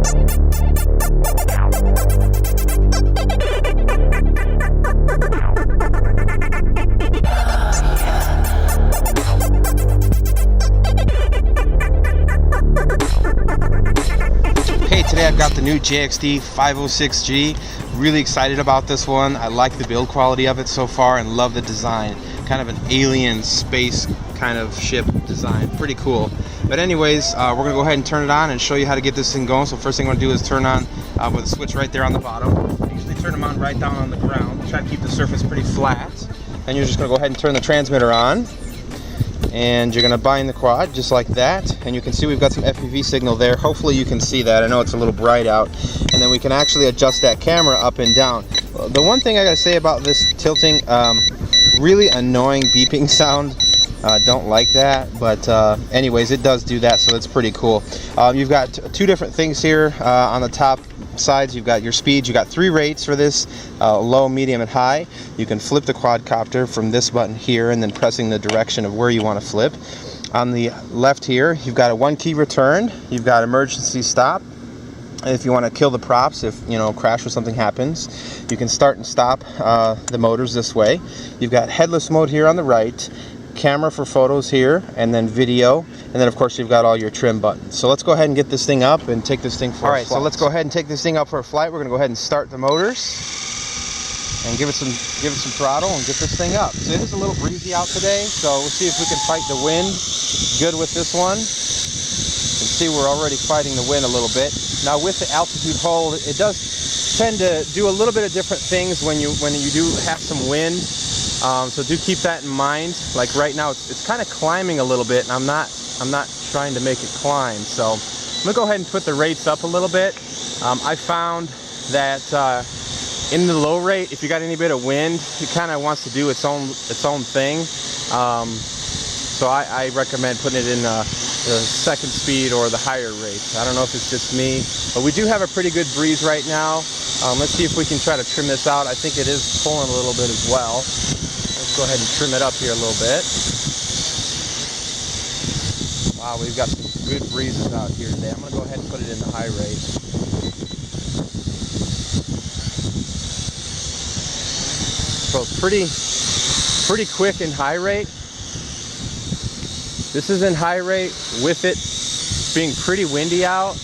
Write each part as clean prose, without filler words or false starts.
Today I've got the new JXD 506G. Really excited about this one. I like the build quality of it so far and love the design. Kind of an alien space kind of ship design. Pretty cool. But anyways, we're going to go ahead and turn it on and show you how to get this thing going. So first thing I'm going to do is turn on with a switch right there on the bottom. I usually turn them on right down on the ground. Try to keep the surface pretty flat. Then you're just going to go ahead and turn the transmitter on. And you're going to bind the quad just like that, and you can see we've got some FPV signal there. Hopefully you can see that. I know it's a little bright out. And then we can actually adjust that camera up and down. The one thing I got to say about this tilting, really annoying beeping sound. Don't like that, but anyways, it does do that, so that's pretty cool. You've got two different things here on the top sides. You've got your speeds. You've got 3 rates for this, low, medium, and high. You can flip the quadcopter from this button here and then pressing the direction of where you want to flip. On the left here, you've got a 1-key return. You've got emergency stop. If you want to kill the props, if crash or something happens, you can start and stop the motors this way. You've got headless mode here on the right, camera for photos here, and then video, and then of course you've got all your trim buttons. So let's go ahead and get this thing up and take this thing for a flight. Alright, so let's go ahead and take this thing up for a flight. We're going to go ahead and start the motors and give it some throttle and get this thing up. So it is a little breezy out today, so we'll see if we can fight the wind good with this one. You can see we're already fighting the wind a little bit. Now with the altitude hold, it does tend to do a little bit of different things when you do have some wind. So do keep that in mind. Like right now, it's kind of climbing a little bit, and I'm not trying to make it climb. So I'm gonna go ahead and put the rates up a little bit. I found that in the low rate, if you got any bit of wind, it kind of wants to do its own thing. So I recommend putting it in the second speed or the higher rate. I don't know if it's just me, but we do have a pretty good breeze right now. Let's see if we can try to trim this out. I think it is pulling a little bit as well. Let's go ahead and trim it up here a little bit. Wow, we've got some good breezes out here today. I'm going to go ahead and put it in the high rate. So it's pretty quick in high rate. This is in high rate with it being pretty windy out.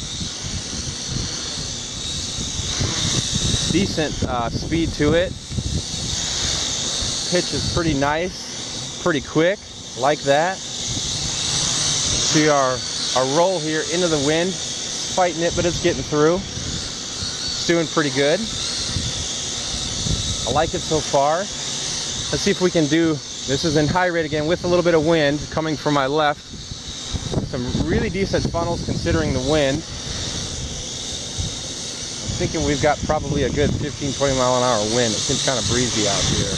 Decent speed to it. Pitch is pretty nice, pretty quick, like that. See our roll here into the wind, fighting it, but it's getting through. It's doing pretty good. I like it so far. Let's see if we can do, this is in high rate again with a little bit of wind coming from my left. Some really decent funnels considering the wind. I'm thinking we've got probably a good 15-20 mile an hour wind. It seems kind of breezy out here.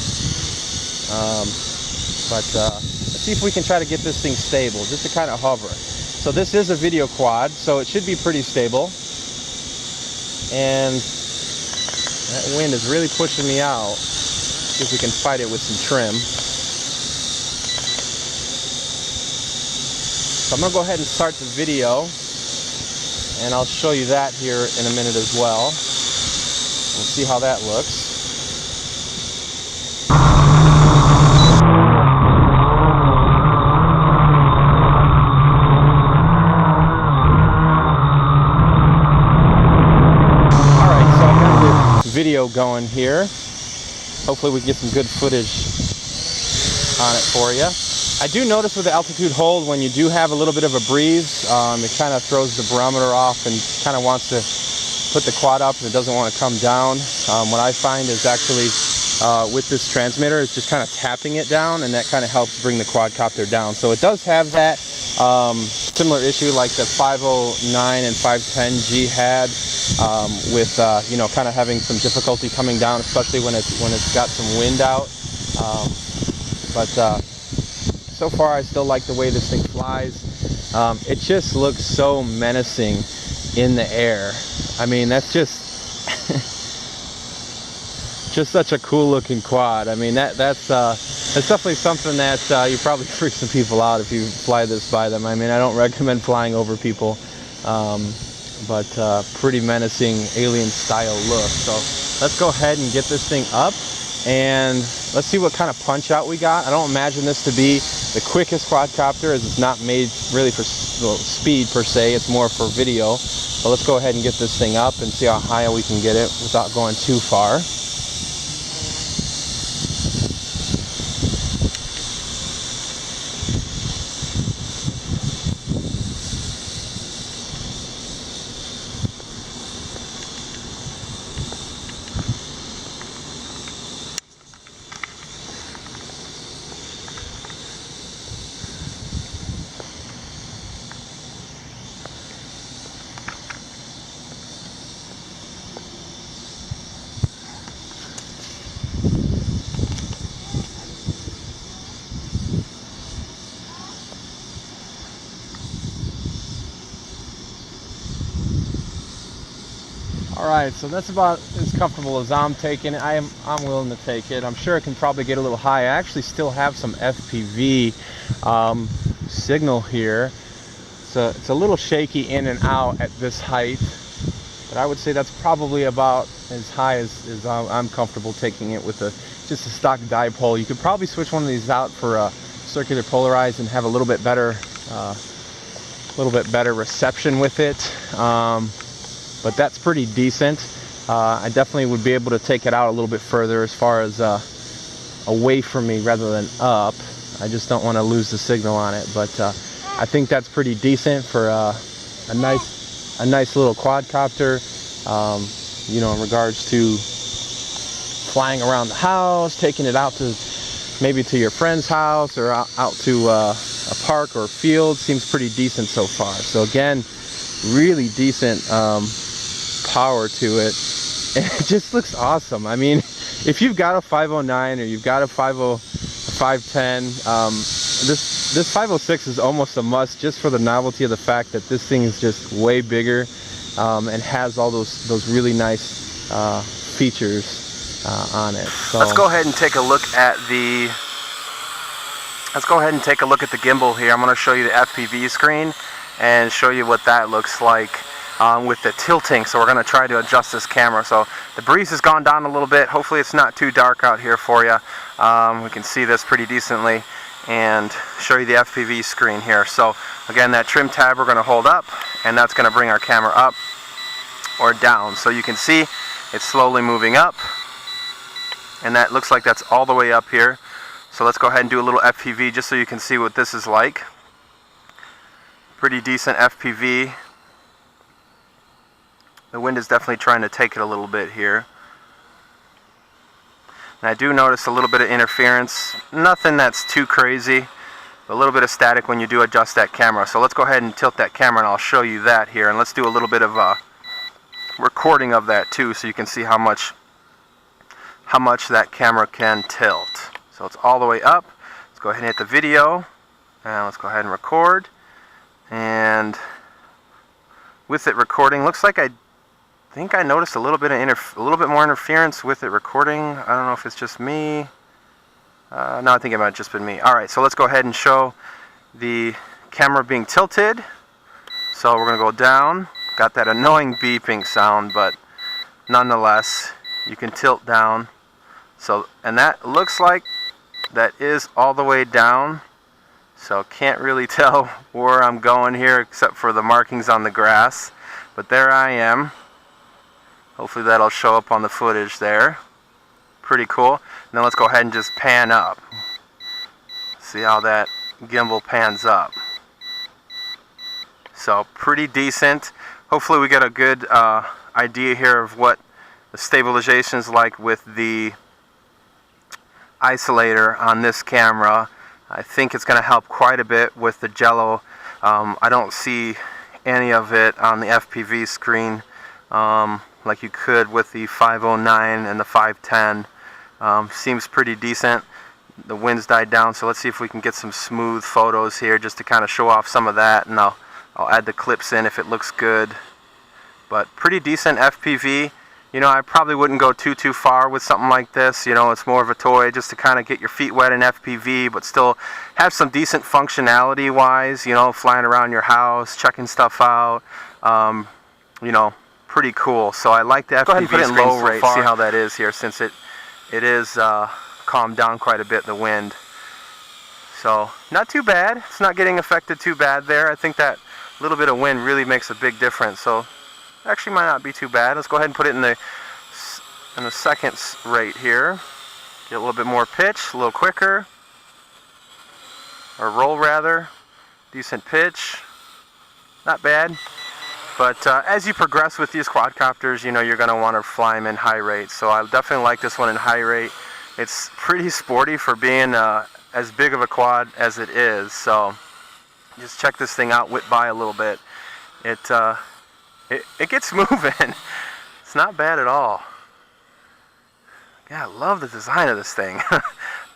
Let's see if we can try to get this thing stable, just to kind of hover. So this is a video quad, so it should be pretty stable. And that wind is really pushing me out. See if we can fight it with some trim. So I'm going to go ahead and start the video, and I'll show you that here in a minute as well. We'll see how that looks. Alright, so I've got the video going here. Hopefully we can get some good footage on it for you. I do notice with the altitude hold, when you do have a little bit of a breeze, it kind of throws the barometer off and kind of wants to put the quad up and it doesn't want to come down. What I find is actually with this transmitter, it's just kind of tapping it down, and that kind of helps bring the quadcopter down. So it does have that similar issue like the 509 and 510G had with kind of having some difficulty coming down, especially when it's got some wind out. So far I still like the way this thing flies. It just looks so menacing in the air. I mean, that's just such a cool looking quad. I mean, that's definitely something that you probably freak some people out if you fly this by them. I mean, I don't recommend flying over people, but pretty menacing alien style look. So let's go ahead and get this thing up, and let's see what kind of punch out we got. I don't imagine this to be the quickest quadcopter, as it's not made really for speed per se, it's more for video. So let's go ahead and get this thing up and see how high we can get it without going too far. Alright, so that's about as comfortable as I'm taking it. I'm willing to take it. I'm sure it can probably get a little high. I actually still have some FPV signal here. So it's a little shaky in and out at this height, but I would say that's probably about as high as I'm comfortable taking it with just a stock dipole. You could probably switch one of these out for a circular polarized and have a little bit better reception with it. But that's pretty decent. I definitely would be able to take it out a little bit further as far as away from me rather than up. I just don't want to lose the signal on it. But I think that's pretty decent for a nice little quadcopter. You know, in regards to flying around the house, taking it out to maybe to your friend's house or out to a park or field, seems pretty decent so far. So again, really decent power to it, and it just looks awesome. I mean, if you've got a 509 or you've got a 510, this 506 is almost a must, just for the novelty of the fact that this thing is just way bigger and has all those really nice features on it. So let's go ahead and take a look at the gimbal here. I'm going to show you the FPV screen and show you what that looks like with the tilting. So we're going to try to adjust this camera. So the breeze has gone down a little bit. Hopefully it's not too dark out here for you. We can see this pretty decently, and show you the FPV screen here. So again, that trim tab we're going to hold up, and that's going to bring our camera up or down. So you can see it's slowly moving up, and that looks like that's all the way up here. So let's go ahead and do a little FPV just so you can see what this is like. Pretty decent FPV. The wind is definitely trying to take it a little bit here. And I do notice a little bit of interference. Nothing that's too crazy. A little bit of static when you do adjust that camera. So let's go ahead and tilt that camera, and I'll show you that here. And let's do a little bit of a recording of that too, so you can see how much that camera can tilt. So it's all the way up. Let's go ahead and hit the video, and let's go ahead and record. And with it recording, looks like I think I noticed a little bit more interference with it recording. I don't know if it's just me. No, I think it might have just been me. Alright, so let's go ahead and show the camera being tilted. So we're going to go down. Got that annoying beeping sound, but nonetheless, you can tilt down. So, and that looks like that is all the way down. So can't really tell where I'm going here except for the markings on the grass. But there I am. Hopefully that'll show up on the footage there. Pretty cool. And then let's go ahead and just pan up. See how that gimbal pans up. So pretty decent. Hopefully we get a good idea here of what the stabilization is like with the isolator on this camera. I think it's going to help quite a bit with the jello. I don't see any of it on the FPV screen like you could with the 509 and the 510. Seems pretty decent. The wind's died down, so let's see if we can get some smooth photos here just to kind of show off some of that, and I'll add the clips in if it looks good. But pretty decent FPV. You know, I probably wouldn't go too far with something like this. You know, it's more of a toy just to kind of get your feet wet in FPV, but still have some decent functionality wise, you know, flying around your house, checking stuff out. you know, pretty cool. So I like the FPV. Go ahead and put it in low rate, see how that is here, since it is calmed down quite a bit, the wind. So not too bad. It's not getting affected too bad there. I think that little bit of wind really makes a big difference. So actually might not be too bad. Let's go ahead and put it in the seconds rate here. Get a little bit more pitch, a little quicker, or roll rather. Decent pitch. Not bad. But as you progress with these quadcopters, you know, you're going to want to fly them in high rate. So I definitely like this one in high rate. It's pretty sporty for being as big of a quad as it is. So just check this thing out, whip by a little bit. It gets moving. It's not bad at all. Yeah, I love the design of this thing.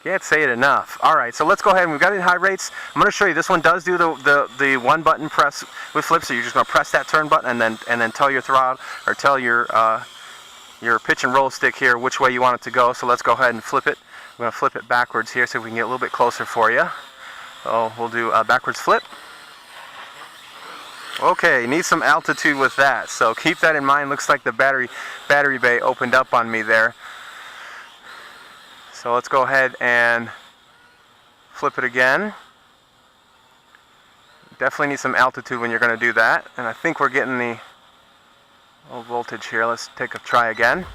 Can't say it enough. Alright, so let's go ahead and we've got it in high rates. I'm going to show you, this one does do the one button press with flip, so you're just going to press that turn button and then tell your throttle, or tell your pitch and roll stick here which way you want it to go. So let's go ahead and flip it. We're going to flip it backwards here so we can get a little bit closer for you. So we'll do a backwards flip. Okay, need some altitude with that, so keep that in mind. Looks like the battery bay opened up on me there. So let's go ahead and flip it again. Definitely need some altitude when you're going to do that. And I think we're getting the low voltage here. Let's take a try again.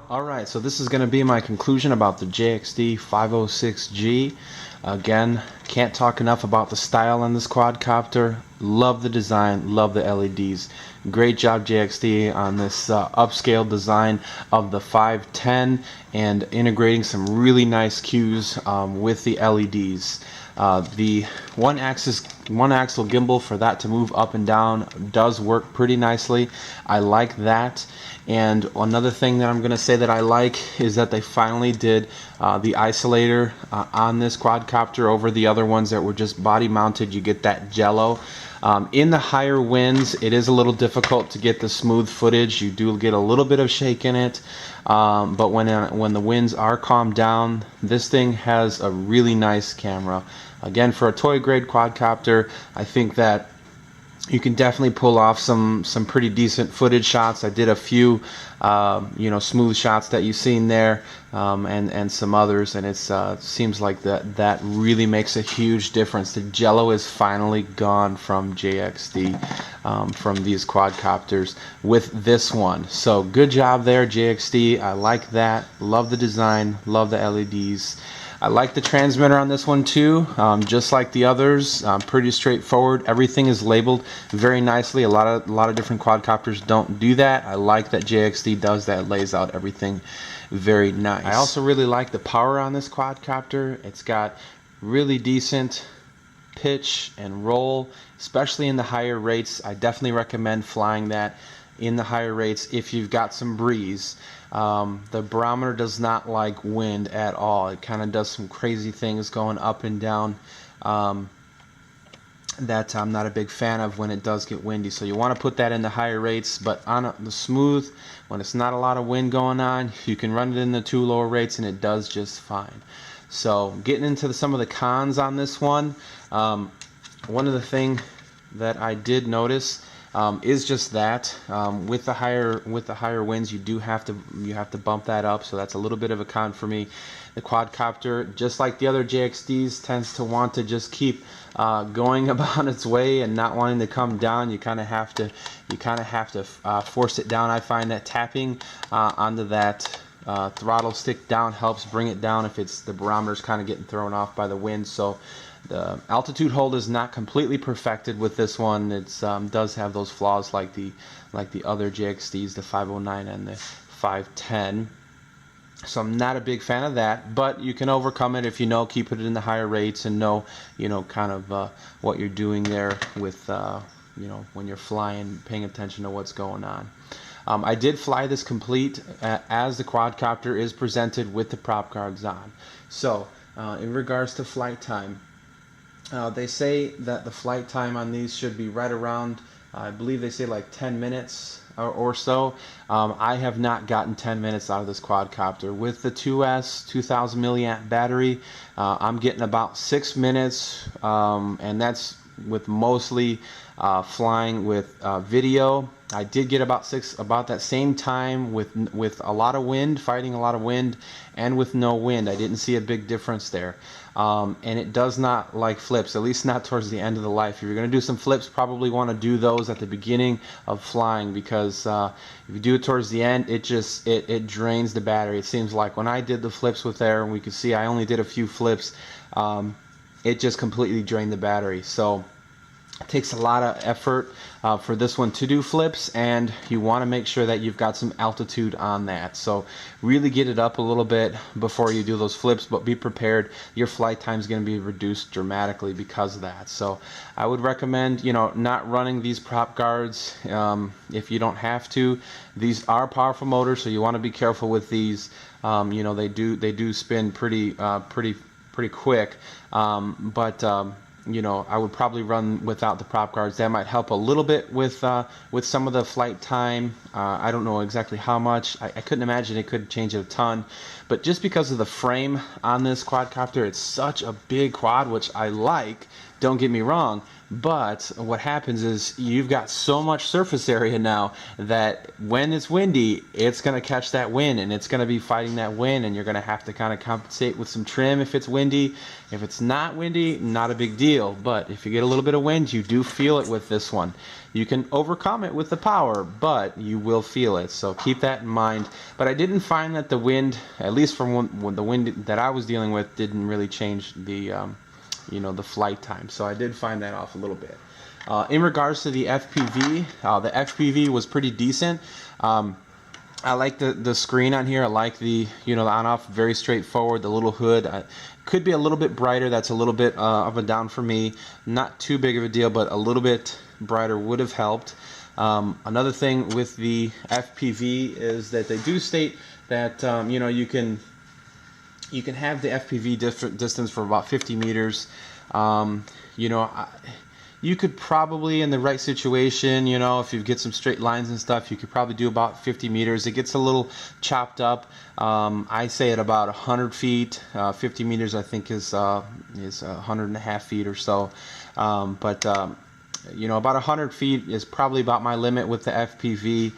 Alright, so this is going to be my conclusion about the JXD 506G. Again, can't talk enough about the style on this quadcopter. Love the design, love the LEDs. Great job JXD on this upscale design of the 510 and integrating some really nice cues with the LEDs. The one axle gimbal, for that to move up and down, does work pretty nicely. I like that. And another thing that I'm going to say that I like is that they finally did the isolator on this quadcopter over the other ones that were just body mounted. You get that jello. In the higher winds, it is a little difficult to get the smooth footage. You do get a little bit of shake in it, but when the winds are calmed down, this thing has a really nice camera. Again, for a toy grade quadcopter, I think that you can definitely pull off some pretty decent footage shots. I did a few smooth shots that you've seen there, and some others, and it seems like that really makes a huge difference. The jello is finally gone from JXD, from these quadcopters with this one. So good job there, JXD. I like that. Love the design, love the LEDs. I like the transmitter on this one too, just like the others. Pretty straightforward. Everything is labeled very nicely. A lot of different quadcopters don't do that. I like that JXD does that. It lays out everything very nice. I also really like the power on this quadcopter. It's got really decent pitch and roll, especially in the higher rates. I definitely recommend flying that in the higher rates if you've got some breeze. The barometer does not like wind at all. It kind of does some crazy things going up and down that I'm not a big fan of when it does get windy. So you want to put that in the higher rates, but on the smooth, when it's not a lot of wind going on, you can run it in the 2 lower rates and it does just fine. So getting into some of the cons on this one, one of the things that I did notice is just that with the higher winds, you have to bump that up. So that's a little bit of a con for me. The quadcopter, just like the other JXDs, tends to want to just keep going about its way and not wanting to come down. You kind of have to force it down. I find that tapping onto that throttle stick down helps bring it down if it's the barometer's kind of getting thrown off by the wind. So the altitude hold is not completely perfected with this one. It does have those flaws like the other JXDs, the 509 and the 510. So I'm not a big fan of that, but you can overcome it if you know, keep it in the higher rates and know, kind of what you're doing there with, when you're flying, paying attention to what's going on. I did fly this complete as the quadcopter is presented with the prop guards on. So in regards to flight time, they say that the flight time on these should be right around, I believe they say like 10 minutes or so. I have not gotten 10 minutes out of this quadcopter. With the 2S 2000 milliamp battery, I'm getting about 6 minutes, and that's with mostly flying with video. I did get about that same time with a lot of wind, fighting a lot of wind, and with no wind. I didn't see a big difference there. And it does not like flips, at least not towards the end of the life. If you're going to do some flips, probably want to do those at the beginning of flying, because if you do it towards the end, it drains the battery. It seems like when I did the flips with there, and we could see I only did a few flips, it just completely drained the battery. So it takes a lot of effort for this one to do flips, and you want to make sure that you've got some altitude on that. So really get it up a little bit before you do those flips, but be prepared. Your flight time is going to be reduced dramatically because of that. So I would recommend, not running these prop guards if you don't have to. These are powerful motors, so you want to be careful with these. They do spin pretty quick, but I would probably run without the prop guards. That might help a little bit with some of the flight time. I don't know exactly how much. I couldn't imagine it could change it a ton. But just because of the frame on this quadcopter, it's such a big quad, which I like, don't get me wrong. But what happens is you've got so much surface area now that when it's windy, it's going to catch that wind, and it's going to be fighting that wind, and you're going to have to kind of compensate with some trim if it's windy. If it's not windy, not a big deal. But if you get a little bit of wind, you do feel it with this one. You can overcome it with the power, but you will feel it. So keep that in mind. But I didn't find that the wind, at least from when the wind that I was dealing with, didn't really change the the flight time. So I did find that off a little bit. In regards to the FPV, the FPV was pretty decent. I like the screen on here. I like the the on-off, very straightforward. The little hood could be a little bit brighter. That's a little bit of a down for me. Not too big of a deal, but a little bit brighter would have helped. Another thing with the FPV is that they do state that you can have the FPV distance for about 50 meters. You could probably, in the right situation, if you get some straight lines and stuff, you could probably do about 50 meters. It gets a little chopped up. I say at about 100 feet. 50 meters, I think, is 100.5 feet or so. But about 100 feet is probably about my limit with the FPV.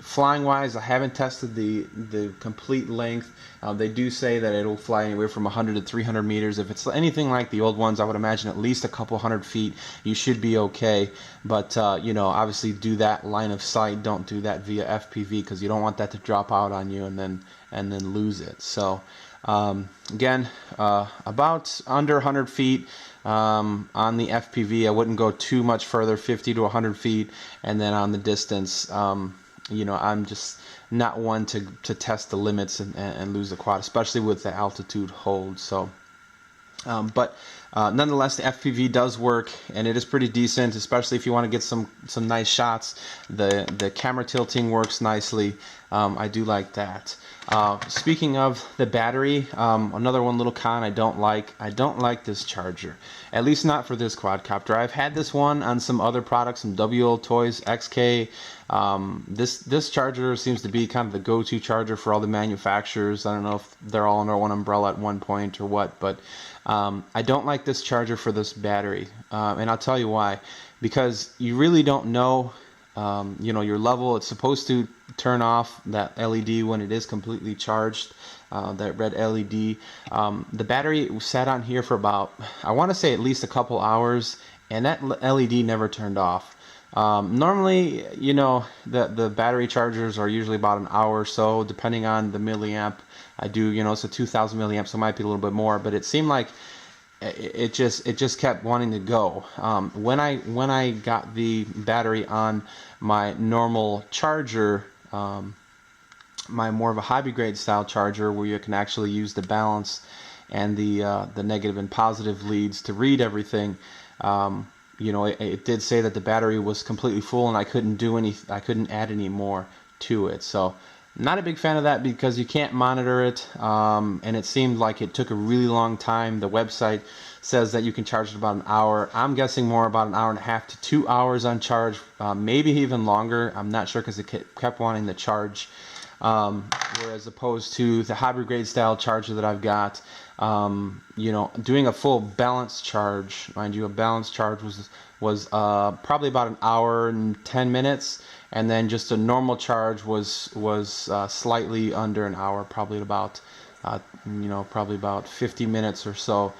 Flying wise, I haven't tested the complete length. They do say that it'll fly anywhere from 100 to 300 meters. If it's anything like the old ones, I would imagine at least a couple hundred feet, you should be okay. But obviously do that line of sight. Don't do that via FPV, because you don't want that to drop out on you and then lose it. So again, about under 100 feet on the FPV. I wouldn't go too much further, 50 to 100 feet, and then on the distance. you know, I'm just not one to test the limits and lose the quad, especially with the altitude hold. So but nonetheless, the FPV does work, and it is pretty decent, especially if you want to get some nice shots. The camera tilting works nicely. I do like that. Speaking of the battery, another little con I don't like this charger, at least not for this quadcopter. I've had this one on some other products, some WL Toys XK. This charger seems to be kind of the go-to charger for all the manufacturers. I don't know if they're all under one umbrella at one point or what, but I don't like this charger for this battery, and I'll tell you why. Because you really don't know, you know, your level. It's supposed to turn off that LED when it is completely charged, that red LED. The battery sat on here for about, I want to say at least a couple hours, and that LED never turned off. Normally, you know, the battery chargers are usually about an hour or so, depending on the milliamp. I do, you know, it's a 2000 milliamps, so it might be a little bit more, but it seemed like it just kept wanting to go. When I got the battery on my normal charger, my more of a hobby grade style charger, where you can actually use the balance and the negative and positive leads to read everything, you know, it did say that the battery was completely full and I couldn't add any more to it. So not a big fan of that, because you can't monitor it, and it seemed like it took a really long time. The website says that you can charge it about an hour. I'm guessing more about an hour and a half to 2 hours on charge, maybe even longer. I'm not sure, because it kept wanting to charge. Whereas opposed to the hybrid grade style charger that I've got, you know, doing a full balance charge, mind you, a balance charge was probably about an hour and 10 minutes, and then just a normal charge was slightly under an hour, probably about you know, probably about 50 minutes or so,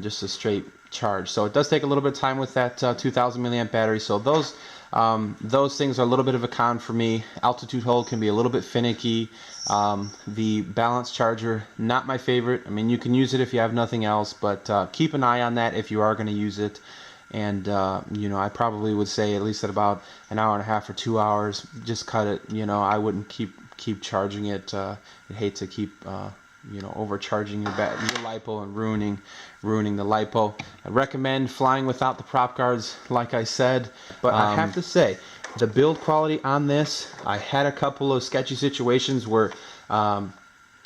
just a straight charge. So it does take a little bit of time with that 2000 milliamp battery. So those things are a little bit of a con for me. Altitude hold can be a little bit finicky. The balance charger, not my favorite. I mean, you can use it if you have nothing else, but keep an eye on that if you are going to use it. And you know, I probably would say at least at about an hour and a half or 2 hours, just cut it. You know, I wouldn't keep charging it. I'd hate to keep you know, overcharging your LiPo and ruining the LiPo. I recommend flying without the prop guards, like I said. But I have to say, the build quality on this, I had a couple of sketchy situations where I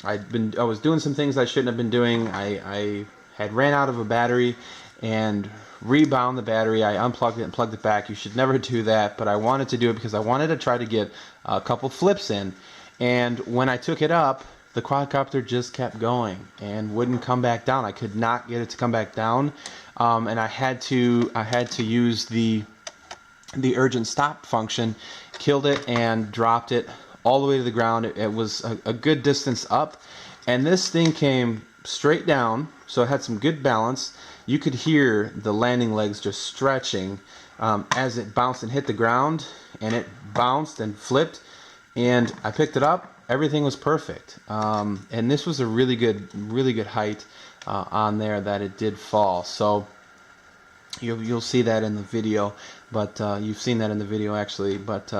was doing some things I shouldn't have been doing. I had ran out of a battery and rebound the battery. I unplugged it and plugged it back. You should never do that, but I wanted to do it because I wanted to try to get a couple flips in. And when I took it up, the quadcopter just kept going and wouldn't come back down. I could not get it to come back down, and I had to use the urgent stop function. Killed it and dropped it all the way to the ground. It was a good distance up, and this thing came straight down, so it had some good balance. You could hear the landing legs just stretching as it bounced and hit the ground, and it bounced and flipped, and I picked it up. Everything was perfect, and this was a really good height on there that it did fall. So you'll see that in the video, but you've seen that in the video actually. But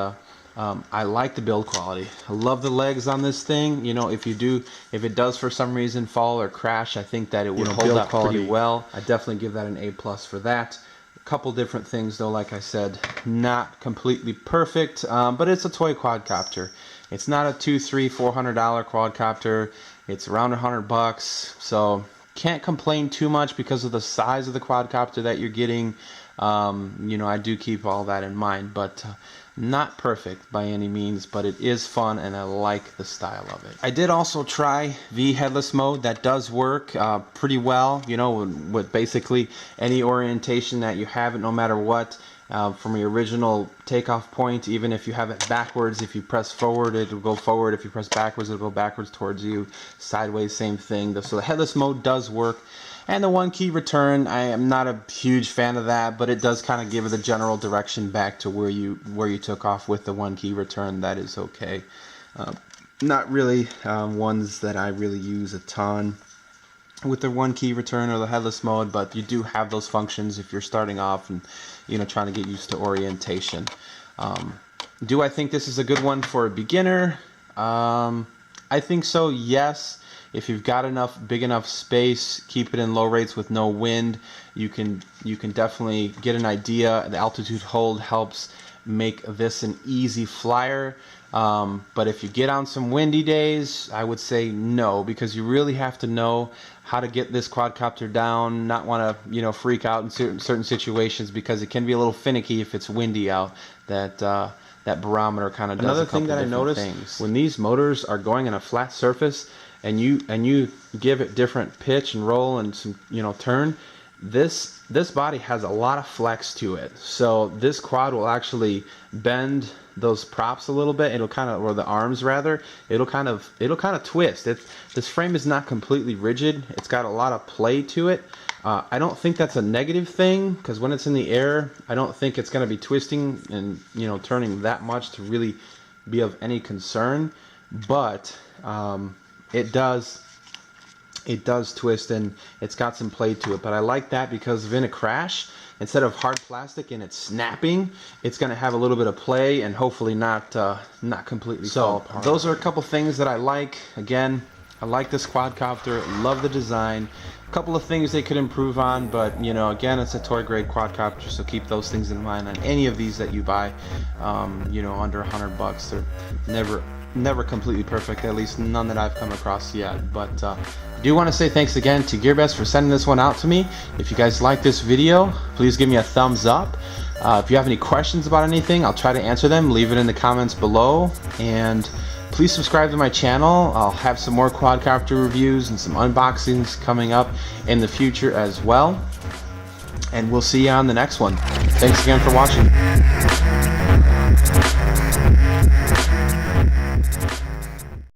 I like the build quality. I love the legs on this thing. You know, if it does for some reason fall or crash, I think that it would hold up pretty well. I definitely give that an A+ for that. A couple different things though, like I said, not completely perfect, but it's a toy quadcopter. It's not a $200, $300, $400 quadcopter. It's around $100, so can't complain too much because of the size of the quadcopter that you're getting. You know, I do keep all that in mind, but not perfect by any means, but it is fun and I like the style of it. I did also try V headless mode. That does work pretty well, you know, with basically any orientation that you have it, no matter what. From your original takeoff point, even if you have it backwards, if you press forward, it will go forward. If you press backwards, it will go backwards towards you. Sideways, same thing. So the headless mode does work. And the one key return, I am not a huge fan of that, but it does kind of give it the general direction back to where you took off with the one key return. That is okay. Not really ones that I really use a ton with the one key return or the headless mode, but you do have those functions if you're starting off and, you know, trying to get used to orientation. Do I think this is a good one for a beginner? I think so, yes. If you've got big enough space, keep it in low rates with no wind, you can definitely get an idea. The altitude hold helps make this an easy flyer. But if you get on some windy days, I would say no, because you really have to know how to get this quadcopter down, not want to freak out in certain situations, because it can be a little finicky if it's windy out. That barometer kind of does another thing that I noticed when these motors are going on a flat surface and you give it different pitch and roll and some turn, this body has a lot of flex to it, so this quad will actually bend those props a little bit. It'll kind of, or the arms rather, it'll kind of twist. This frame is not completely rigid. It's got a lot of play to it. I don't think that's a negative thing, because when it's in the air, I don't think it's going to be twisting and turning that much to really be of any concern. But it does twist, and it's got some play to it. But I like that because in a crash, instead of hard plastic and it's snapping, it's going to have a little bit of play and hopefully not completely fall apart. Those are a couple things that I like. Again, I like this quadcopter, love the design. A couple of things they could improve on, but again, it's a toy grade quadcopter, so keep those things in mind on any of these that you buy. Under $100, they're never completely perfect, at least none that I've come across yet. But I do want to say thanks again to GearBest for sending this one out to me. If you guys like this video, please give me a thumbs up. If you have any questions about anything, I'll try to answer them. Leave it in the comments below, and please subscribe to my channel. I'll have some more quadcopter reviews and some unboxings coming up in the future as well. And we'll see you on the next one. Thanks again for watching.